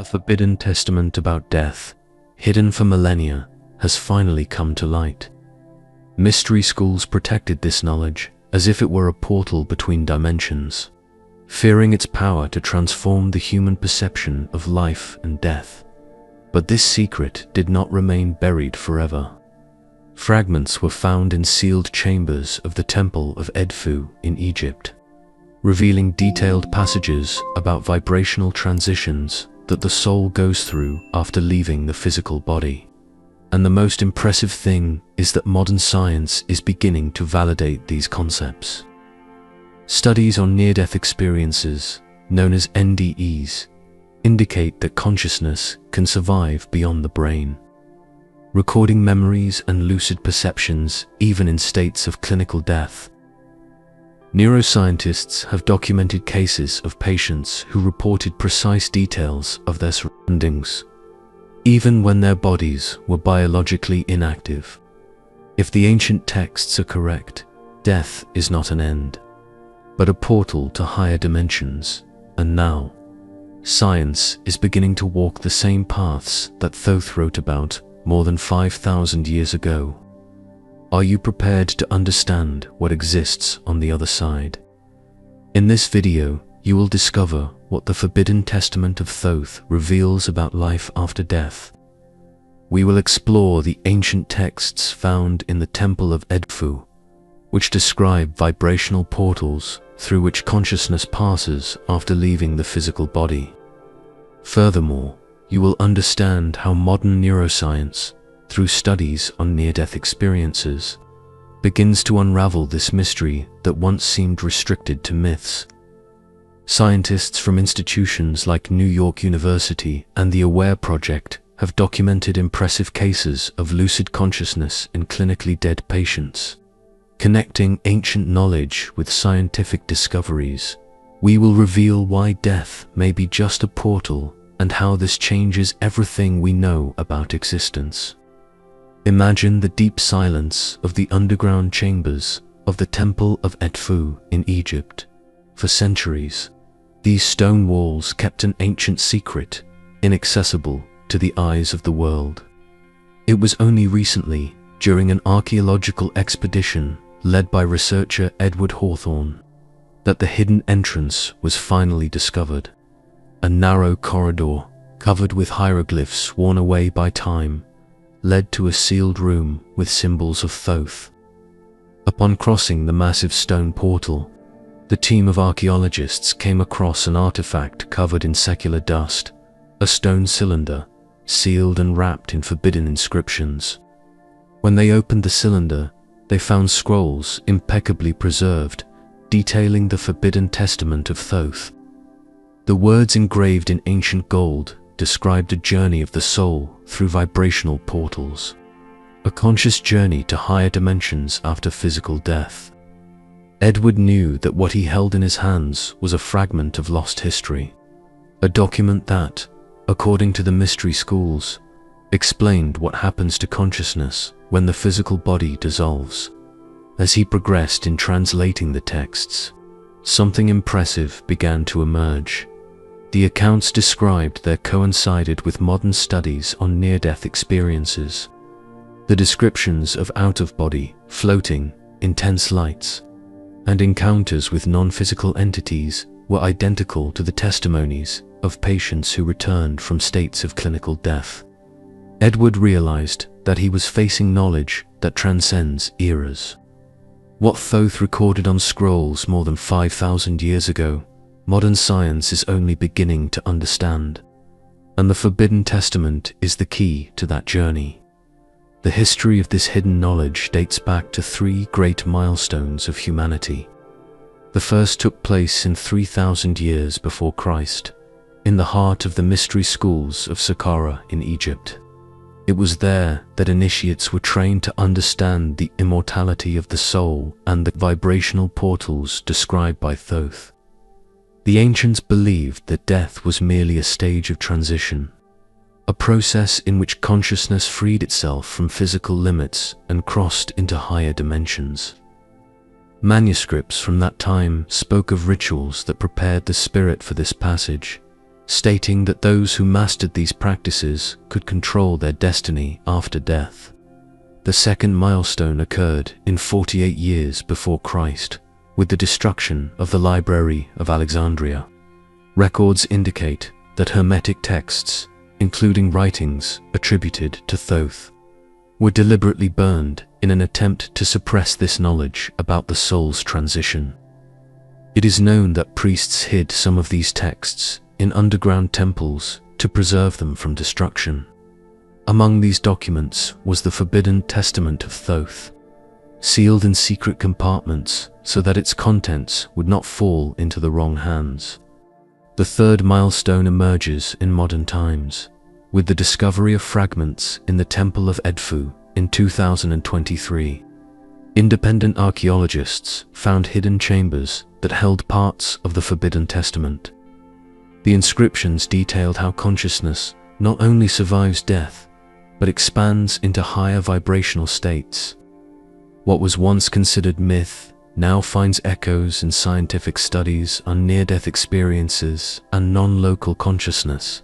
A forbidden testament about death, hidden for millennia, has finally come to light. Mystery schools protected this knowledge as if it were a portal between dimensions, fearing its power to transform the human perception of life and death. But this secret did not remain buried forever. Fragments were found in sealed chambers of the Temple of Edfu in Egypt, revealing detailed passages about vibrational transitions that the soul goes through after leaving the physical body. And the most impressive thing is that modern science is beginning to validate these concepts. Studies on near-death experiences, known as NDEs, indicate that consciousness can survive beyond the brain, recording memories and lucid perceptions even in states of clinical death. Neuroscientists have documented cases of patients who reported precise details of their surroundings, even when their bodies were biologically inactive. If the ancient texts are correct, death is not an end, but a portal to higher dimensions. And now, science is beginning to walk the same paths that Thoth wrote about more than 5,000 years ago. Are you prepared to understand what exists on the other side? In this video, you will discover what the forbidden testament of Thoth reveals about life after death. We will explore the ancient texts found in the Temple of Edfu, which describe vibrational portals through which consciousness passes after leaving the physical body. Furthermore, you will understand how modern neuroscience, through studies on near-death experiences, begins to unravel this mystery that once seemed restricted to myths. Scientists from institutions like New York University and the AWARE project have documented impressive cases of lucid consciousness in clinically dead patients. Connecting ancient knowledge with scientific discoveries, we will reveal why death may be just a portal and how this changes everything we know about existence. Imagine the deep silence of the underground chambers of the Temple of Edfu in Egypt. For centuries, these stone walls kept an ancient secret, inaccessible to the eyes of the world. It was only recently, during an archaeological expedition led by researcher Edward Hawthorne, that the hidden entrance was finally discovered. A narrow corridor, covered with hieroglyphs worn away by time, led to a sealed room with symbols of Thoth. Upon crossing the massive stone portal, the team of archaeologists came across an artifact covered in secular dust, a stone cylinder, sealed and wrapped in forbidden inscriptions. When they opened the cylinder, they found scrolls impeccably preserved, detailing the forbidden testament of Thoth. The words engraved in ancient gold described a journey of the soul through vibrational portals, a conscious journey to higher dimensions after physical death. Edward knew that what he held in his hands was a fragment of lost history, a document that, according to the mystery schools, explained what happens to consciousness when the physical body dissolves. As he progressed in translating the texts, something impressive began to emerge. The accounts described there coincided with modern studies on near-death experiences. The descriptions of out-of-body, floating, intense lights, and encounters with non-physical entities were identical to the testimonies of patients who returned from states of clinical death. Edward realized that he was facing knowledge that transcends eras. What Thoth recorded on scrolls more than 5,000 years ago, modern science is only beginning to understand. And the forbidden testament is the key to that journey. The history of this hidden knowledge dates back to 3 great milestones of humanity. The first took place in 3,000 years before Christ, in the heart of the mystery schools of Saqqara in Egypt. It was there that initiates were trained to understand the immortality of the soul and the vibrational portals described by Thoth. The ancients believed that death was merely a stage of transition, a process in which consciousness freed itself from physical limits and crossed into higher dimensions. Manuscripts from that time spoke of rituals that prepared the spirit for this passage, stating that those who mastered these practices could control their destiny after death. The second milestone occurred in 48 years before Christ, with the destruction of the Library of Alexandria. Records indicate that Hermetic texts, including writings attributed to Thoth, were deliberately burned in an attempt to suppress this knowledge about the soul's transition. It is known that priests hid some of these texts in underground temples to preserve them from destruction. Among these documents was the Forbidden Testament of Thoth, sealed in secret compartments so that its contents would not fall into the wrong hands. The third milestone emerges in modern times, with the discovery of fragments in the Temple of Edfu in 2023. Independent archaeologists found hidden chambers that held parts of the Forbidden Testament. The inscriptions detailed how consciousness not only survives death, but expands into higher vibrational states. What was once considered myth now finds echoes in scientific studies on near-death experiences and non-local consciousness.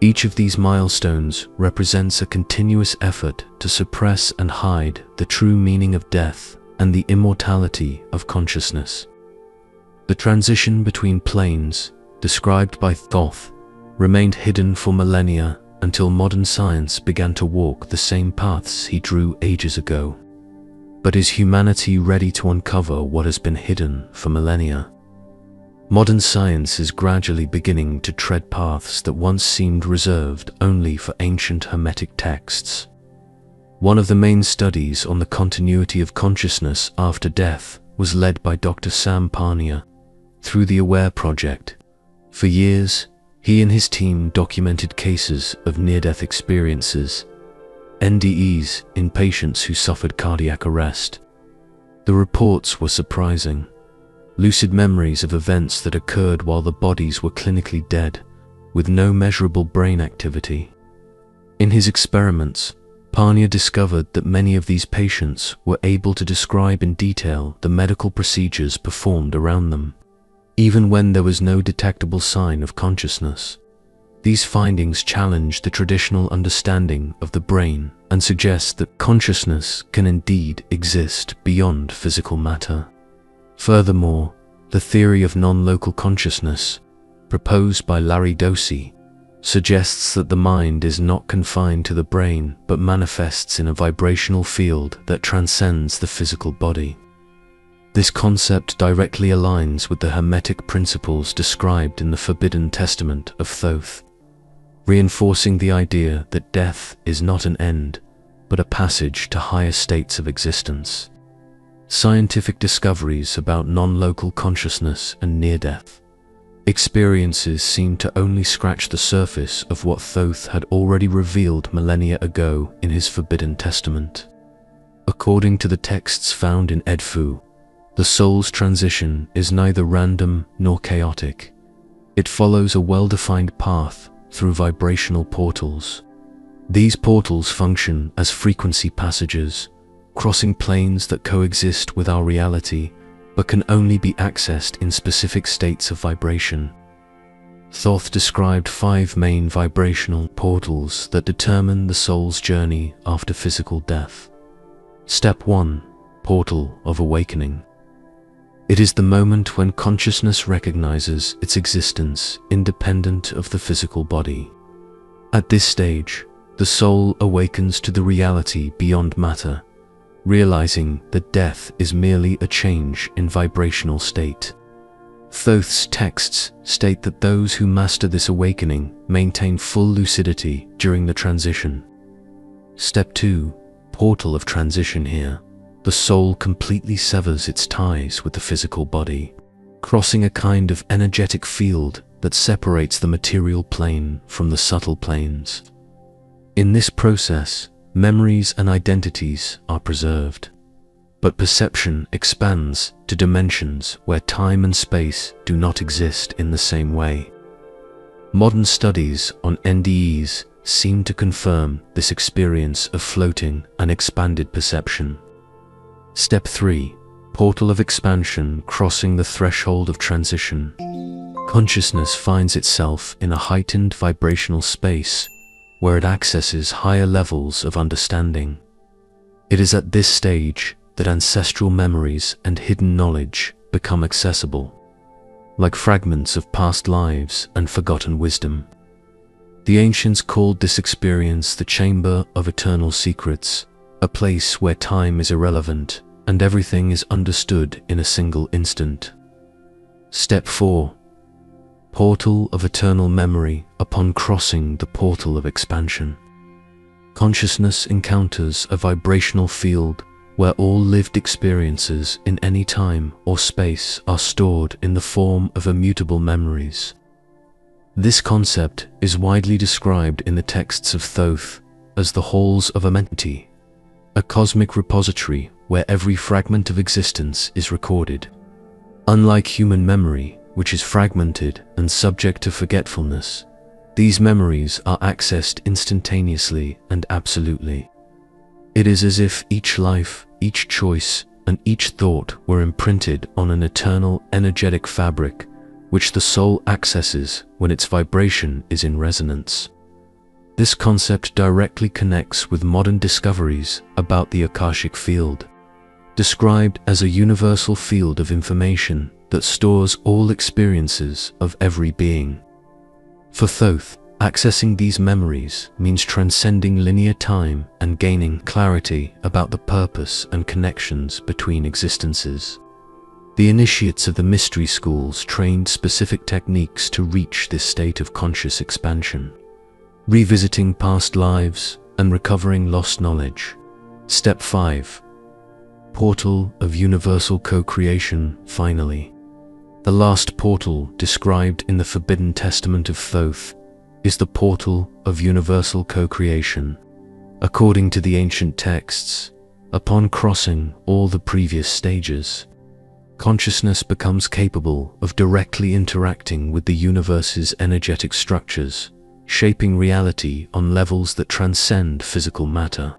Each of these milestones represents a continuous effort to suppress and hide the true meaning of death and the immortality of consciousness. The transition between planes, described by Thoth, remained hidden for millennia until modern science began to walk the same paths he drew ages ago. But is humanity ready to uncover what has been hidden for millennia? Modern science is gradually beginning to tread paths that once seemed reserved only for ancient Hermetic texts. One of the main studies on the continuity of consciousness after death was led by Dr. Sam Parnia through the AWARE project. For years, he and his team documented cases of near-death experiences, NDEs, in patients who suffered cardiac arrest. The reports were surprising. Lucid memories of events that occurred while the bodies were clinically dead, with no measurable brain activity. In his experiments, Parnia discovered that many of these patients were able to describe in detail the medical procedures performed around them, even when there was no detectable sign of consciousness. These findings challenge the traditional understanding of the brain and suggest that consciousness can indeed exist beyond physical matter. Furthermore, the theory of non-local consciousness, proposed by Larry Dossey, suggests that the mind is not confined to the brain but manifests in a vibrational field that transcends the physical body. This concept directly aligns with the Hermetic principles described in the Forbidden Testament of Thoth, reinforcing the idea that death is not an end, but a passage to higher states of existence. Scientific discoveries about non-local consciousness and near-death experiences seem to only scratch the surface of what Thoth had already revealed millennia ago in his Forbidden Testament. According to the texts found in Edfu, the soul's transition is neither random nor chaotic. It follows a well-defined path through vibrational portals. These portals function as frequency passages, crossing planes that coexist with our reality but can only be accessed in specific states of vibration. Thoth described 5 main vibrational portals that determine the soul's journey after physical death. Step 1. Portal of Awakening. It is the moment when consciousness recognizes its existence independent of the physical body. At this stage, the soul awakens to the reality beyond matter, realizing that death is merely a change in vibrational state. Thoth's texts state that those who master this awakening maintain full lucidity during the transition. Step 2. Portal of Transition. Here, the soul completely severs its ties with the physical body, crossing a kind of energetic field that separates the material plane from the subtle planes. In this process, memories and identities are preserved, but perception expands to dimensions where time and space do not exist in the same way. Modern studies on NDEs seem to confirm this experience of floating and expanded perception. Step 3. Portal of Expansion. Crossing the threshold of transition. consciousness finds itself in a heightened vibrational space where it accesses higher levels of understanding. It is at this stage that ancestral memories and hidden knowledge become accessible, like fragments of past lives and forgotten wisdom. The ancients called this experience the chamber of eternal secrets, a place where time is irrelevant and everything is understood in a single instant. Step 4. Portal of eternal memory. Upon crossing the portal of expansion, consciousness encounters a vibrational field where all lived experiences in any time or space are stored in the form of immutable memories. This concept is widely described in the texts of Thoth as the halls of Amenity, a cosmic repository where every fragment of existence is recorded. Unlike human memory, which is fragmented and subject to forgetfulness, these memories are accessed instantaneously and absolutely. It is as if each life, each choice, and each thought were imprinted on an eternal energetic fabric, which the soul accesses when its vibration is in resonance. This concept directly connects with modern discoveries about the Akashic field, described as a universal field of information that stores all experiences of every being. For Thoth, accessing these memories means transcending linear time and gaining clarity about the purpose and connections between existences. The initiates of the mystery schools trained specific techniques to reach this state of conscious expansion, revisiting past lives and recovering lost knowledge. Step 5. Portal of universal co-creation. Finally, the last portal described in the Forbidden Testament of Thoth is the portal of universal co-creation. According to the ancient texts, upon crossing all the previous stages, consciousness becomes capable of directly interacting with the universe's energetic structures, shaping reality on levels that transcend physical matter.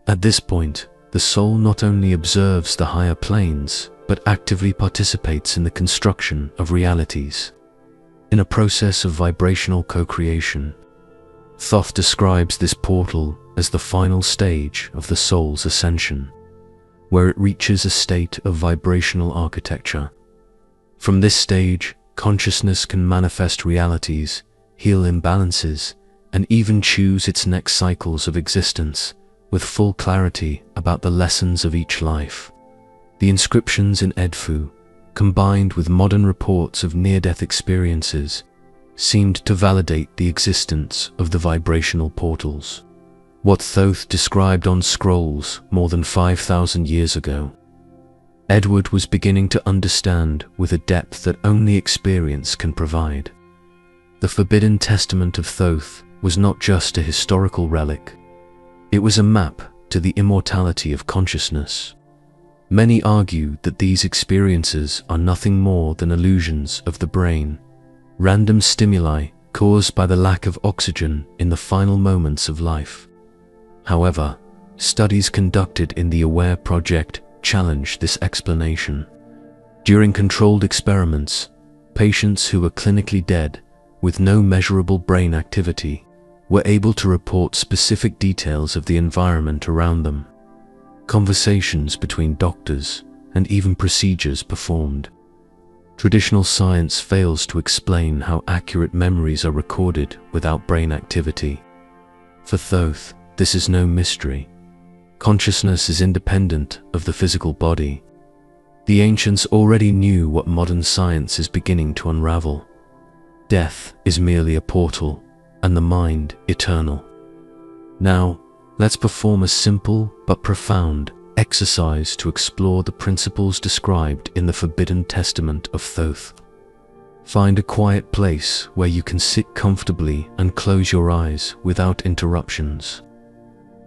At this point, the soul not only observes the higher planes, but actively participates in the construction of realities. In a process of vibrational co-creation, Thoth describes this portal as the final stage of the soul's ascension, where it reaches a state of vibrational architecture. From this stage, consciousness can manifest realities, heal imbalances, and even choose its next cycles of existence with full clarity about the lessons of each life. The inscriptions in Edfu, combined with modern reports of near-death experiences, seemed to validate the existence of the vibrational portals, what Thoth described on scrolls more than 5,000 years ago. Edward was beginning to understand with a depth that only experience can provide. The Forbidden Testament of Thoth was not just a historical relic. It was a map to the immortality of consciousness. Many argue that these experiences are nothing more than illusions of the brain, random stimuli caused by the lack of oxygen in the final moments of life. However, studies conducted in the AWARE project challenge this explanation. During controlled experiments, patients who were clinically dead with no measurable brain activity were able to report specific details of the environment around them, conversations between doctors, and even procedures performed. Traditional science fails to explain how accurate memories are recorded without brain activity. For Thoth, this is no mystery. Consciousness is independent of the physical body. The ancients already knew what modern science is beginning to unravel. Death is merely a portal, and the mind eternal. Now, let's perform a simple but profound exercise to explore the principles described in the Forbidden Testament of Thoth. Find a quiet place where you can sit comfortably and close your eyes without interruptions.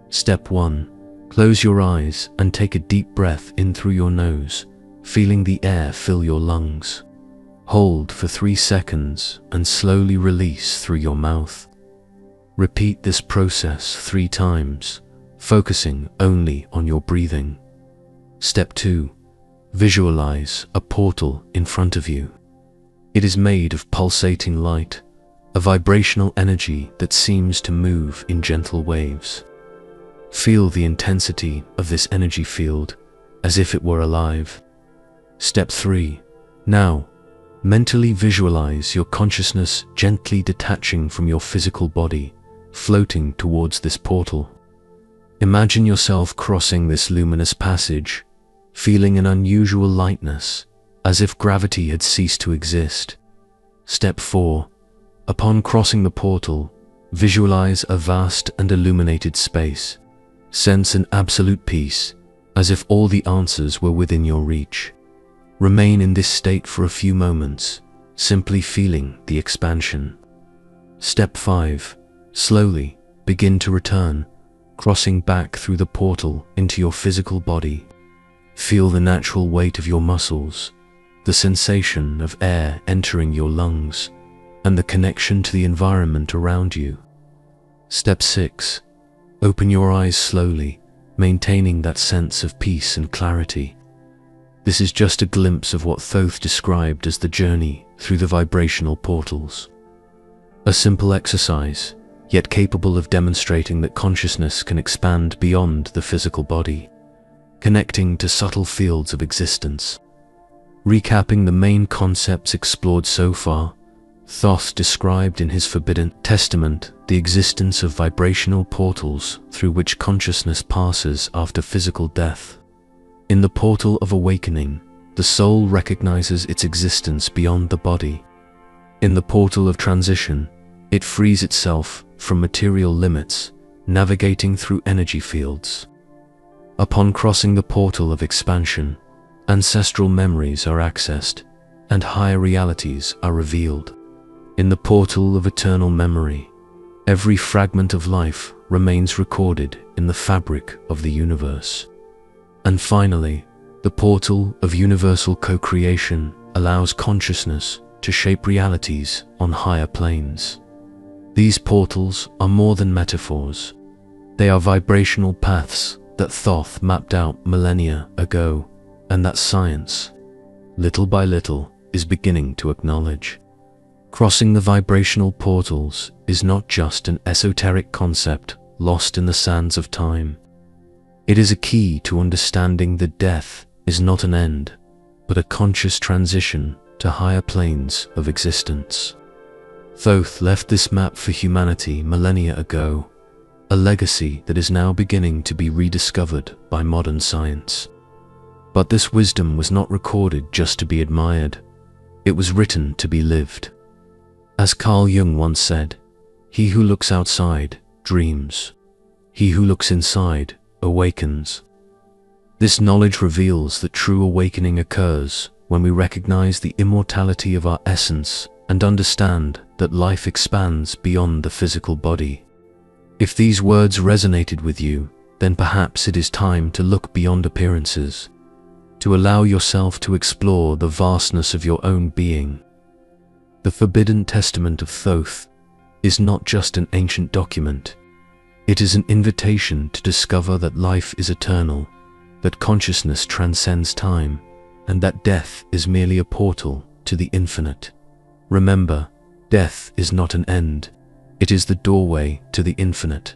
Step 1. Close your eyes and take a deep breath in through your nose, feeling the air fill your lungs. Hold for 3 seconds and slowly release through your mouth. Repeat this process 3 times, focusing only on your breathing. Step 2. Visualize a portal in front of you. It is made of pulsating light, a vibrational energy that seems to move in gentle waves. Feel the intensity of this energy field as if it were alive. Step 3. Now, mentally visualize your consciousness gently detaching from your physical body, floating towards this portal. Imagine yourself crossing this luminous passage, feeling an unusual lightness, as if gravity had ceased to exist. Step 4. Upon crossing the portal, visualize a vast and illuminated space. Sense an absolute peace, as if all the answers were within your reach. Remain in this state for a few moments, simply feeling the expansion. Step 5. Slowly begin to return, crossing back through the portal into your physical body. Feel the natural weight of your muscles, the sensation of air entering your lungs, and the connection to the environment around you. Step 6. Open your eyes slowly, maintaining that sense of peace and clarity. This is just a glimpse of what Thoth described as the journey through the vibrational portals. A simple exercise, yet capable of demonstrating that consciousness can expand beyond the physical body, connecting to subtle fields of existence. Recapping the main concepts explored so far, Thoth described in his Forbidden Testament the existence of vibrational portals through which consciousness passes after physical death. In the portal of awakening, the soul recognizes its existence beyond the body. In the portal of transition, it frees itself from material limits, navigating through energy fields. Upon crossing the portal of expansion, ancestral memories are accessed, and higher realities are revealed. In the portal of eternal memory, every fragment of life remains recorded in the fabric of the universe. And finally, the portal of universal co-creation allows consciousness to shape realities on higher planes. These portals are more than metaphors. They are vibrational paths that Thoth mapped out millennia ago, and that science, little by little, is beginning to acknowledge. Crossing the vibrational portals is not just an esoteric concept lost in the sands of time. It is a key to understanding that death is not an end, but a conscious transition to higher planes of existence. Thoth left this map for humanity millennia ago, a legacy that is now beginning to be rediscovered by modern science. But this wisdom was not recorded just to be admired. It was written to be lived. As Carl Jung once said, "He who looks outside dreams. He who looks inside awakens." This knowledge reveals that true awakening occurs when we recognize the immortality of our essence and understand that life expands beyond the physical body. If these words resonated with you, then perhaps it is time to look beyond appearances, to allow yourself to explore the vastness of your own being. The Forbidden Testament of Thoth is not just an ancient document. It is an invitation to discover that life is eternal, that consciousness transcends time, and that death is merely a portal to the infinite. Remember, death is not an end. It is the doorway to the infinite.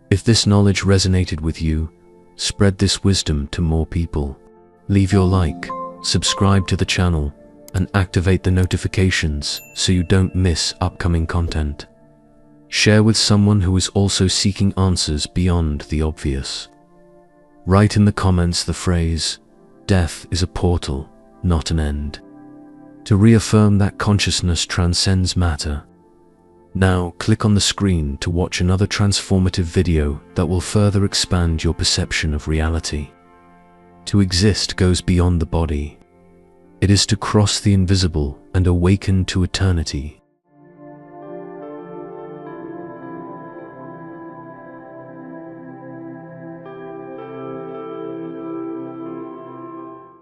If this knowledge resonated with you, spread this wisdom to more people. Leave your like, subscribe to the channel, and activate the notifications so you don't miss upcoming content. Share with someone who is also seeking answers beyond the obvious. Write in the comments the phrase, "Death is a portal, not an end," to reaffirm that consciousness transcends matter. Now click on the screen to watch another transformative video that will further expand your perception of reality. To exist goes beyond the body. It is to cross the invisible and awaken to eternity.